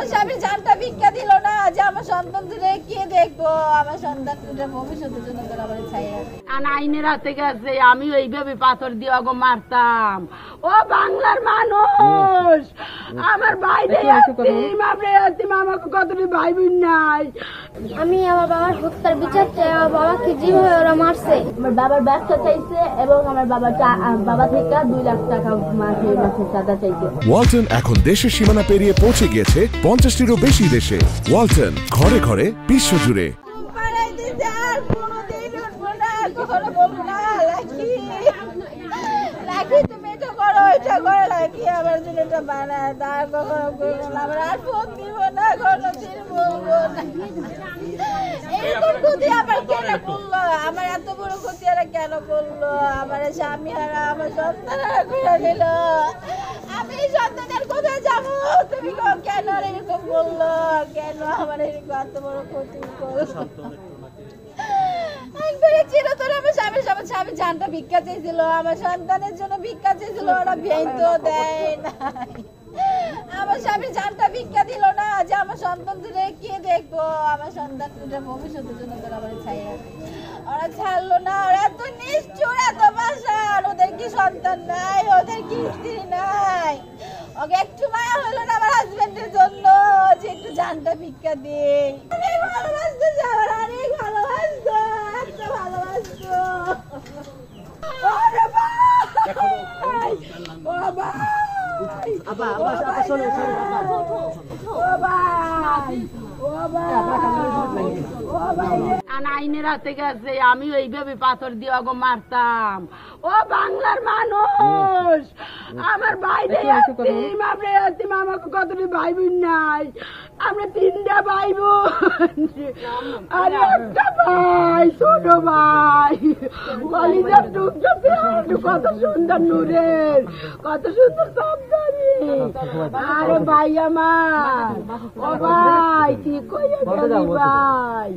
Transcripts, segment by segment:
আমার স্বামী জানটা ভিক্ষা দিল না যে আমার সন্তান দুটো কে দেখবো, আমার সন্তান দুটো ভবিষ্যতের জন্য তোর আমার ছাইয়া আইনের হাতে গেছে। আমি এইভাবে পাথর দিয়ে ওগো মারতাম। ও বাংলার মানুষ, আমার বাইরে আমাকে কতটি ভাই বোন নাই। আমি আমার বাবার হত্যার বিচার চাই। আমার বাবাকে যেভাবে ওরা মারছে, আমার বাবার ব্যবসা চাইছে এবং আমার বাবা থেকে 2 লাখ টাকা মাসের চাঁদা চাইছে। ওয়ালটন এখন দেশের সীমানা পেরিয়ে পৌঁছে গিয়েছে 50টিরও বেশি দেশে। ওয়ালটন, ঘরে ঘরে বিশ্বজুড়ে। তুমি এটা করো, এটা করো নাকি আমার জন্য এটা বানায় তার কখনো করবো না, আমার আর ফোন দিব না, কোনোদিন বলবো না। এরকম ক্ষতি আবার কেন করলো? আমার এত বড় ক্ষতি আর কেন করলো? আমার স্বামী হারা, আমার সন্তান হারা করে দিল। আমি সন্তানের কোথায় যাবো? তুমি কেন এরকম বললো? কেন আমার এরকম এত বড় ক্ষতি করলো? আমার স্বামী জানটা ভিক্ষা চেয়েছিল, আমার সন্তানের জন্য ভিক্ষা চেয়েছিল, ওরা ভেঙে দেয় নাই। আমার স্বামী জানটা ভিক্ষা দিল না যে আমার সন্তান দুটো কে দেখবো, আমার সন্তান দুটো ভবিষ্যতের জন্য তোর আমার ছাইয়া ওরা ছাড়লো না। ওরা এত নিষ্ঠুর, এত বাসার, ওদের কি সন্তান নাই, ওদের কি স্ত্রী নাই। ওকে একটু মায়া হলো না আমার হাজবেন্ডের জন্য যে একটু জানটা ভিক্ষা দিই। অনেক ভালোবাসতো, আমার অনেক ভালোবাসতো, এত ভালোবাসতো। আইনের হাতে গেছে। আমি এইভাবে পাথর দিয়ে ওগো মারতাম। ও বাংলার মানুষ, আমার বাইরে আমাকে কতটি ভাই বোন নাই। আমরা 3টা ভাই বোন আর একটা ভাই, ছোট ভাই। কলিজার টুকটা কত সুন্দর নূরের, কত সুন্দর সবদারি। আরে ভাই আমার, ও ভাই কি কইয়া গেলি ভাই?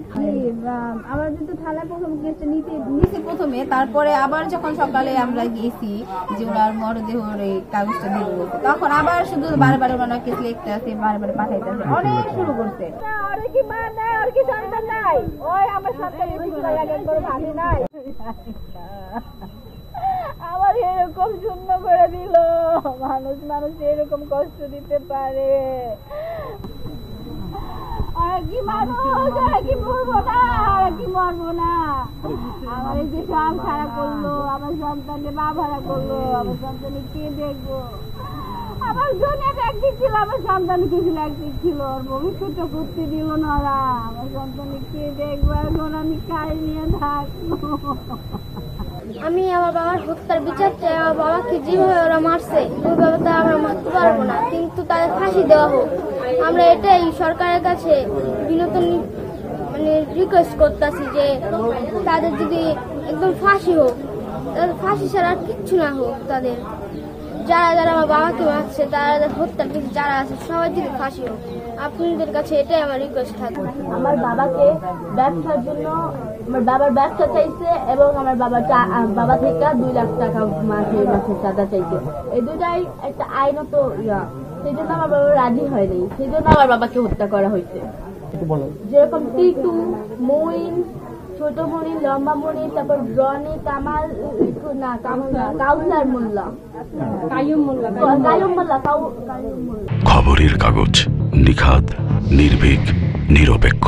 আমরা কিন্তু থানায় প্রথম কেসটা নিতে প্রথমে, তারপরে আবার যখন সকালে আমরা গেছি যে ওনার মরদেহের এই কাগজটা দিব, তখন আবার শুধু বারবার ওনার কেস লিখতে আছে, বারবার পাঠাইতে আছে, অনেক শুরু করছে। আর কি মা নাই, আর কি সন্তান নাই, ওই আমার সন্তানের ভিতরে লাগেন করে ভাবি নাই। আমার এরকম শূন্য করে দিল। মানুষ এরকম কষ্ট দিতে পারে? আর কি মানুষ, আর কি মরবো না, আর কি মরবো না। আমার এই যে সব খারাপ করলো, আমার সন্তানকে মা ভাড়া করলো, আমার সন্তানকে কে দেখবো? আমার দুনিয়াতে একদিক ছিল, আমার সন্তানকে ছিল একদিক ছিল, ওর ভবিষ্যৎটা করতে দিল না ওরা। আমার সন্তানকে কে দেখবো? এখন আমি কাজ নিয়ে থাকবো। আমি আমার বাবার হত্যার বিচার চাই। আমার বাবাকে যেভাবে ওরা মারছে, ওইভাবে তো আমরা মারতে পারবো না, কিন্তু তাদের ফাঁসি দেওয়া হোক। আমরা এটাই সরকারের কাছে বিনোদন রিকোয়েস্ট করতেছি যে তাদের যদি একদম ফাঁসি হোক, তাদের ফাঁসি ছাড়া আর কিচ্ছু না হোক। তাদের যারা আমার বাবাকে মারছে, তারা হত্যার কিছু যারা আছে, সবাই যদি ফাঁসি হোক। আপনাদের কাছে এটাই আমার রিকোয়েস্ট থাকবে। আমার বাবাকে ব্যবসার জন্য, আমার বাবার ব্যবসা চাইছে এবং আমার বাবা থেকে 2 লাখ টাকা মাসের চাঁদা চাইছে। এই দুটাই একটা আইনত সেই জন্য আমার বাবা রাজি হয়নি, সেই জন্য আমার বাবাকে হত্যা করা হয়েছে। যেরকম টিটু, মইন, ছোট মনি, লম্বা মনি, তারপর রনি, কামাল, না কাউসার মোল্লা, কায়ুম মোল্লা। খবরের কাগজ, নিখাত, নির্ভীক, নিরপেক্ষ।